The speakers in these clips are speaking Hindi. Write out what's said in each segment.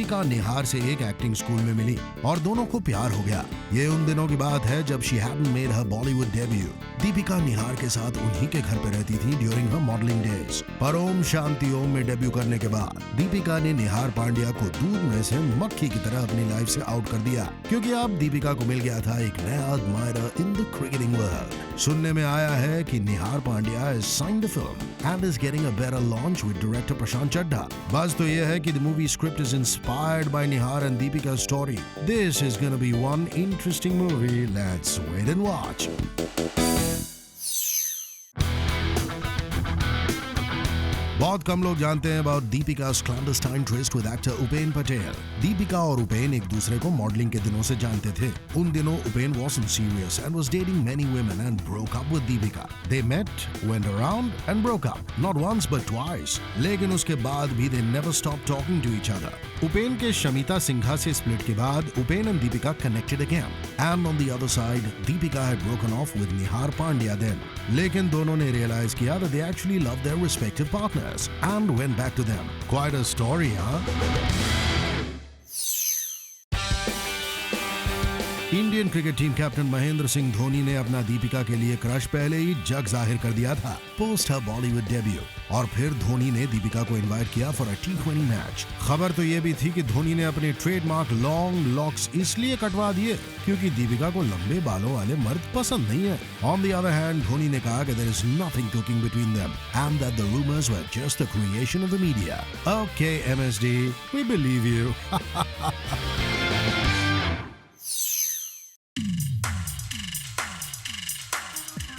दीपिका निहार से एक एक्टिंग स्कूल में मिली और दोनों को प्यार हो गया। ये उन दिनों की बात है जब she hadn't made her Bollywood debut. Deepika Nihar के साथ उन्हीं के घर पे रहती थी ड्यूरिंग हर मॉडलिंग डेज। पर ओम शांति ओम में डेब्यू करने के बाद दीपिका ने निहार पांड्या को दूध में से मक्खी की तरह अपनी लाइफ से आउट कर दिया, क्योंकि अब दीपिका को मिल गया था एक नया admirer in the cricketing world. सुनने में आया है कि निहार Pandya has signed a film and is getting a better launch with director Prashant Chadha. बस तो ये है कि the movie script is inspired by Nihar and Deepika's story. This is gonna be one interesting movie. Let's wait and watch. बहुत कम लोग जानते हैं about Deepika's clandestine tryst with actor Upen Patel. Deepika और उपेन एक दूसरे को मॉडलिंग के दिनों से जानते थे। उन दिनों Upen wasn't serious and was dating many women and broke up with Deepika. They met, went around and broke up. Not once but twice. लेकिन उसके बाद भी they never stopped talking to each other. Upen के शमिता सिंघा से स्प्लिट के बाद Upen and Deepika connected again. And on the other side, Deepika had broken off with Nihar Pandya then. लेकिन दोनों ने realize किया that they actually loved their respective partners and went back to them. Quite a story, huh? Indian cricket team captain Mahendra Singh Dhoni ने अपना दीपिका के लिए क्रश पहले ही जग जाहिर कर दिया था पोस्ट हर बॉलीवुड डेब्यू। और फिर धोनी ने दीपिका को इनवाइट किया फॉर अ T20 मैच। खबर तो ये भी थी कि धोनी ने अपने ट्रेडमार्क लॉन्ग लॉक्स इसलिए कटवा दिए क्योंकि दीपिका को लंबे बालों वाले मर्द पसंद नहीं है। On the other hand Dhoni ने कहा कि there is nothing cooking between them and that the rumours were just the creation of the media. Okay MSD, we believe you.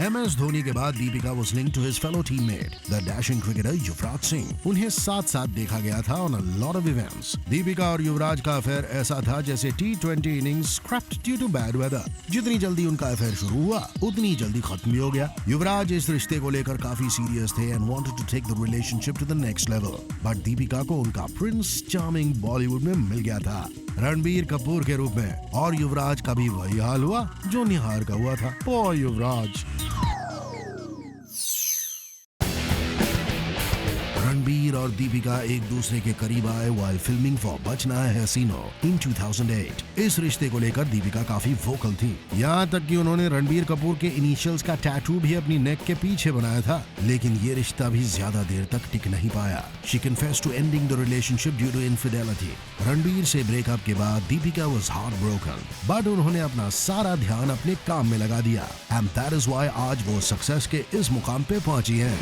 MS Dhoni के बाद Deepika was linked to his fellow teammate, the dashing cricketer Yuvraj Singh. उन्हें साथ साथ देखा गया था on a lot of events। Deepika और युवराज का अफेयर ऐसा था जैसे T20 innings scrapped due to bad weather। जितनी जल्दी उनका अफेयर शुरू हुआ उतनी जल्दी खत्म भी हो गया। युवराज इस रिश्ते को लेकर काफी सीरियस थे and wanted to take the relationship to the next level, but Deepika को उनका प्रिंस चार्मिंग बॉलीवुड में मिल गया था रणबीर कपूर के रूप में। और युवराज का भी वही हाल हुआ जो निहार का हुआ था। ओ युवराज। रणबीर और दीपिका एक दूसरे के करीब आए while filming for बचना है हसीनो in 2008। इस रिश्ते को लेकर दीपिका काफी वोकल थी, यहाँ तक कि उन्होंने रणबीर कपूर के इनिशियल्स का टैटू भी अपनी नेक के पीछे बनाया था। लेकिन ये रिश्ता भी ज्यादा देर तक टिक नहीं पाया। She confessed to ending the relationship due to infidelity। Ranbir से ब्रेकअप के बाद दीपिका was heartbroken, but उन्होंने अपना सारा ध्यान अपने काम में लगा दिया and that is why आज वो सक्सेस के इस मुकाम पे पहुंची हैं।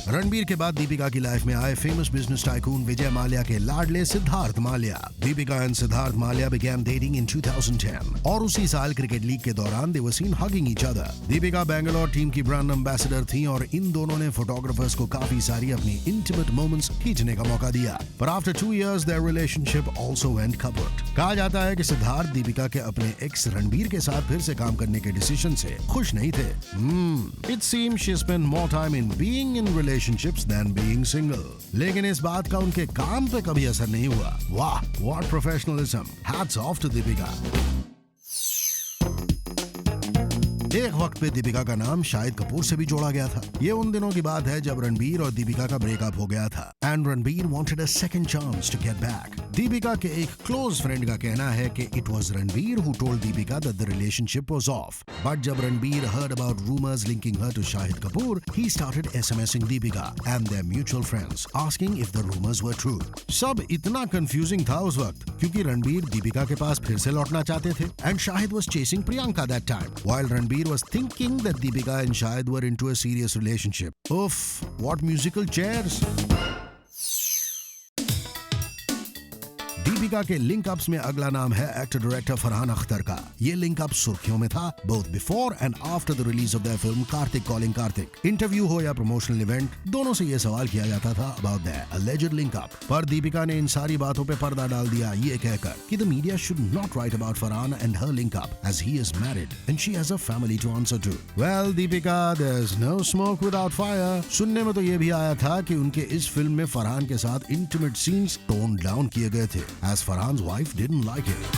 रणबीर के बाद दीपिका की लाइफ में आए famous business tycoon Vijay Mallya के लाडले Siddharth Mallya. Deepika and Siddharth Mallya began dating in 2010 और उसी साल क्रिकेट लीग के दौरान they were seen hugging each other। Deepika Bangalore team की ब्रांड एम्बेसडर थी और इन दोनों ने फोटोग्राफर्स को काफी सारी अपनी इंटीमेट मोमेंट्स खींचने का मौका दिया। पर after 2 years their relationship also went kaput। कहा जाता है कि सिद्धार्थ दीपिका के अपने एक्स रणबीर के साथ फिर से काम करने के डिसीजन से खुश नहीं थे। It seems she spent more time in being in relationships than being single। लेकिन इस बात का उनके काम पे कभी असर नहीं हुआ। वाह, what professionalism! Hats off to Deepika. एक वक्त पे दीपिका का नाम शाहिद कपूर से भी जोड़ा गया था। ये उन दिनों की बात है जब रणबीर और दीपिका का ब्रेकअप हो गया था and Ranbir wanted a second chance to get back. Deepika के एक क्लोज फ्रेंड का कहना है कि it was Ranbir who told Deepika that the relationship was off, but जब Ranbir heard about rumours linking her to Shahid Kapoor, he started SMSing Deepika and their mutual friends asking if the rumours were true. सब इतना कंफ्यूजिंग था उस वक्त क्योंकि रणबीर दीपिका के पास फिर से लौटना चाहते थे and Shahid was chasing Priyanka that time, while Ranbir was thinking that Deepika and Shahid were into a serious relationship। Oof, what musical chairs! Deepika के लिंक अप्स में अगला नाम है एक्टर डायरेक्टर फरहान अख्तर का। ये लिंक अप सुर्खियों में था both before and after the release of the film Kartik calling Kartik. Interview हो या प्रमोशनल इवेंट, दोनों से ये सवाल किया जाता था about the alleged link up. पर दीपिका ने इन सारी बातों पे पर्दा डाल दिया ये कहकर कि the media should not write about Farhan and her link up as he is married and she has a family to answer to. Well Deepika, there is no smoke without fire. सुनने में तो ये भी आया था कि उनके इस फिल्म में फरहान के साथ इंटीमेट सीन्स टोन डाउन किए गए थे as Farhan's wife didn't like it।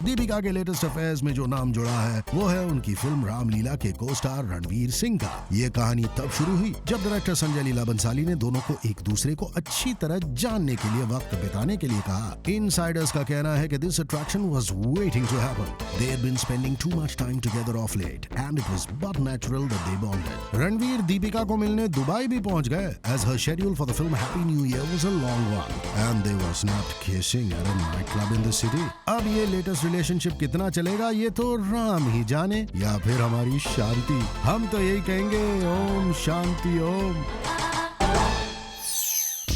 Deepika के लेटेस्ट अफेयर्स में जो नाम जुड़ा है वो है उनकी फिल्म रामलीला के को स्टार रणवीर सिंह का। ये कहानी तब शुरू हुई जब डायरेक्टर संजय लीला बंसाली ने दोनों को एक दूसरे को अच्छी तरह जानने के लिए वक्त बिताने के लिए कहा। इनसाइडर्स का कहना है कि this attraction was waiting to happen. They had been spending too much time together of late and it was but natural that they bonded. Ranveer Deepika को मिलने दुबई भी पहुंच गए as her schedule for the film Happy New Year was a long one and they were snapped kissing at a nightclub in the city. अब ये लेटेस्ट रिलेशनशिप कितना चलेगा ये तो राम ही जाने या फिर हमारी शांति। हम तो यही कहेंगे ओम शांति ओम।